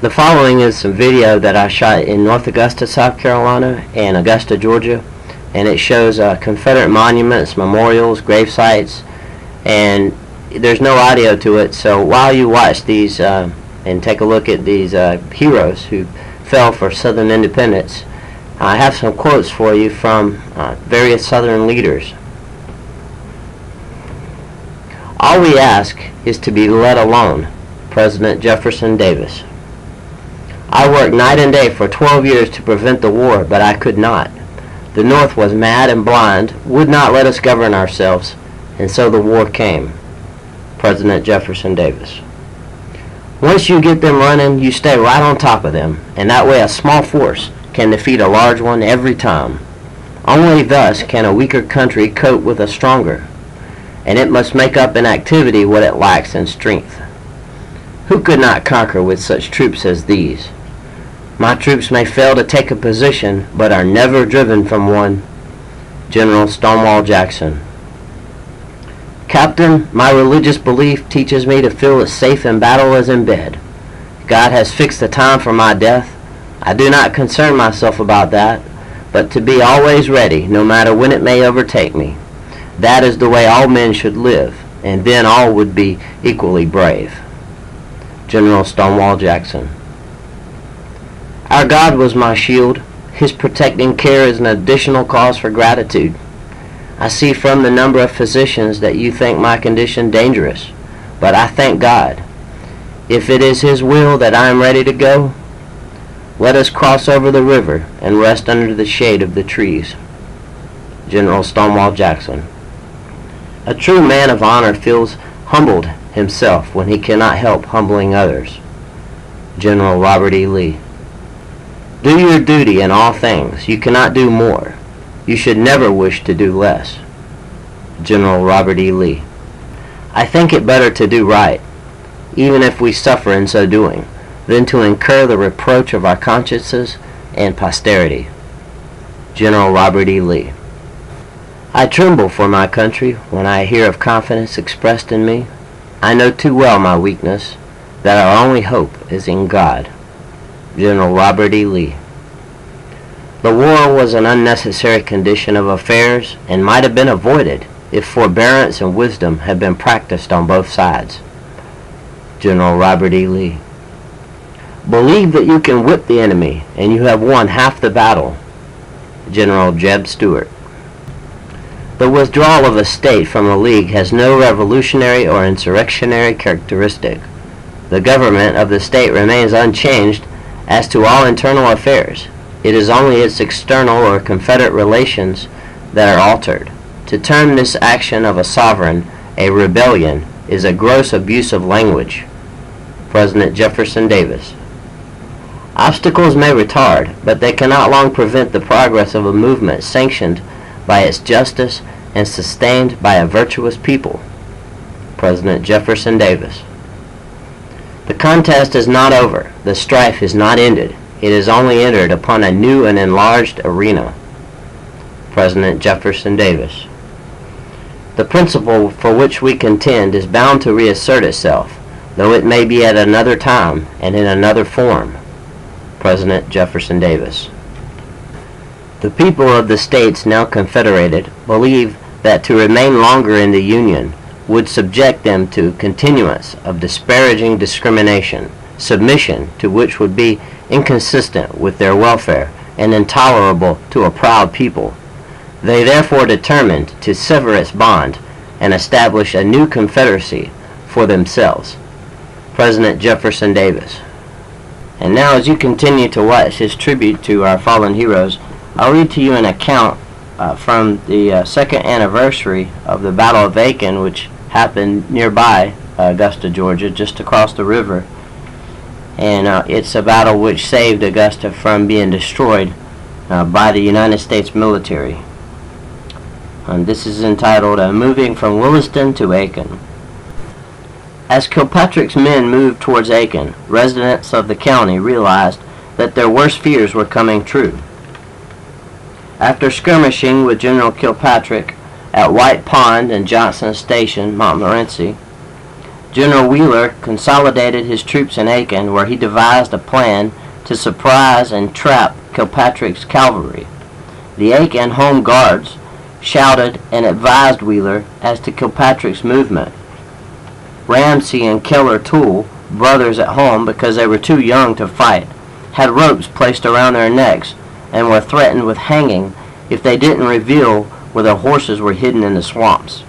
The following is some video that I shot in North Augusta, South Carolina and Augusta, Georgia, and it shows Confederate monuments, memorials, grave sites, and there's no audio to it, so while you watch these and take a look at these heroes who fell for Southern independence, I have some quotes for you from various Southern leaders. "All we ask is to be let alone." President Jefferson Davis. "I worked night and day for 12 years to prevent the war, but I could not. The North was mad and blind, would not let us govern ourselves, and so the war came." President Jefferson Davis. "Once you get them running, you stay right on top of them, and that way a small force can defeat a large one every time. Only thus can a weaker country cope with a stronger, and it must make up in activity what it lacks in strength. Who could not conquer with such troops as these? My troops may fail to take a position, but are never driven from one." General Stonewall Jackson. "Captain, my religious belief teaches me to feel as safe in battle as in bed. God has fixed the time for my death. I do not concern myself about that, but to be always ready, no matter when it may overtake me. That is the way all men should live, and then all would be equally brave." General Stonewall Jackson. "Our God was my shield. His protecting care is an additional cause for gratitude. I see from the number of physicians that you think my condition dangerous, but I thank God. If it is His will that I am ready to go, let us cross over the river and rest under the shade of the trees." General Stonewall Jackson. "A true man of honor feels humbled himself when he cannot help humbling others." General Robert E. Lee. "Do your duty in all things. You cannot do more. You should never wish to do less." General Robert E. Lee. "I think it better to do right, even if we suffer in so doing, than to incur the reproach of our consciences and posterity." General Robert E. Lee. "I tremble for my country when I hear of confidence expressed in me. I know too well my weakness, that our only hope is in God." General Robert E. Lee. "The war was an unnecessary condition of affairs and might have been avoided if forbearance and wisdom had been practiced on both sides." General Robert E. Lee. "Believe that you can whip the enemy and you have won half the battle." General Jeb Stuart. "The withdrawal of a state from a league has no revolutionary or insurrectionary characteristic. The government of the state remains unchanged as to all internal affairs. It is only its external or Confederate relations that are altered. To term this action of a sovereign a rebellion is a gross abuse of language." President Jefferson Davis. "Obstacles may retard, but they cannot long prevent the progress of a movement sanctioned by its justice and sustained by a virtuous people." President Jefferson Davis. "The contest is not over. The strife is not ended. It is only entered upon a new and enlarged arena." President Jefferson Davis. "The principle for which we contend is bound to reassert itself, though it may be at another time and in another form." President Jefferson Davis. "The people of the states now confederated believe that to remain longer in the Union would subject them to continuance of disparaging discrimination, submission to which would be inconsistent with their welfare and intolerable to a proud people. They therefore determined to sever its bond and establish a new confederacy for themselves." President Jefferson Davis. And now, as you continue to watch his tribute to our fallen heroes, I'll read to you an account from the second anniversary of the Battle of Aiken, which happened nearby Augusta, Georgia, just across the river. And it's a battle which saved Augusta from being destroyed by the United States military. This is entitled "Moving from Williston to Aiken." As Kilpatrick's men moved towards Aiken, residents of the county realized that their worst fears were coming true. After skirmishing with General Kilpatrick at White Pond and Johnson's Station, Montmorency, General Wheeler consolidated his troops in Aiken, where he devised a plan to surprise and trap Kilpatrick's cavalry. The Aiken Home Guards shouted and advised Wheeler as to Kilpatrick's movement. Ramsey and Keller Toole, brothers at home because they were too young to fight, had ropes placed around their necks and were threatened with hanging if they didn't reveal where their horses were hidden in the swamps.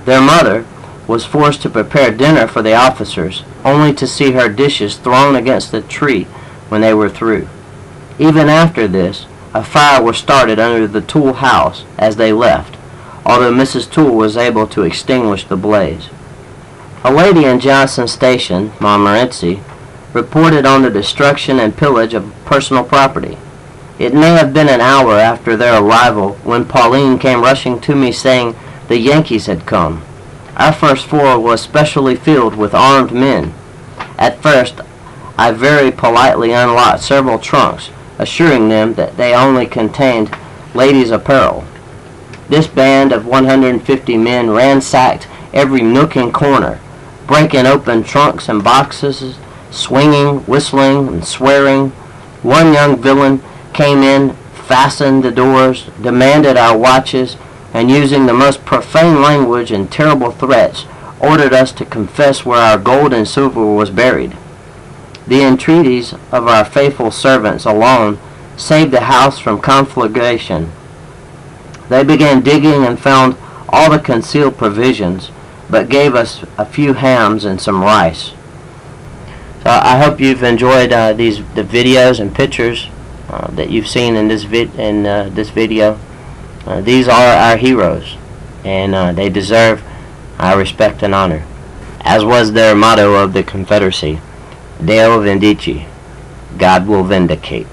Their mother was forced to prepare dinner for the officers, only to see her dishes thrown against the tree when they were through. Even after this, a fire was started under the Toole house as they left, although Mrs. Toole was able to extinguish the blaze. A lady in Johnson Station, Montmorency, reported on the destruction and pillage of personal property. It may have been an hour after their arrival when Pauline came rushing to me saying the Yankees had come. Our first floor was specially filled with armed men. At first, I very politely unlocked several trunks, assuring them that they only contained ladies' apparel. This band of 150 men ransacked every nook and corner, breaking open trunks and boxes, swinging, whistling, and swearing. One young villain came in, fastened the doors, demanded our watches, and using the most profane language and terrible threats, ordered us to confess where our gold and silver was buried. The entreaties of our faithful servants alone saved the house from conflagration. They began digging and found all the concealed provisions, but gave us a few hams and some rice. So I hope you've enjoyed the videos and pictures that you've seen in this video. These are our heroes, and they deserve our respect and honor, as was their motto of the Confederacy, Deo Vindici, God will vindicate.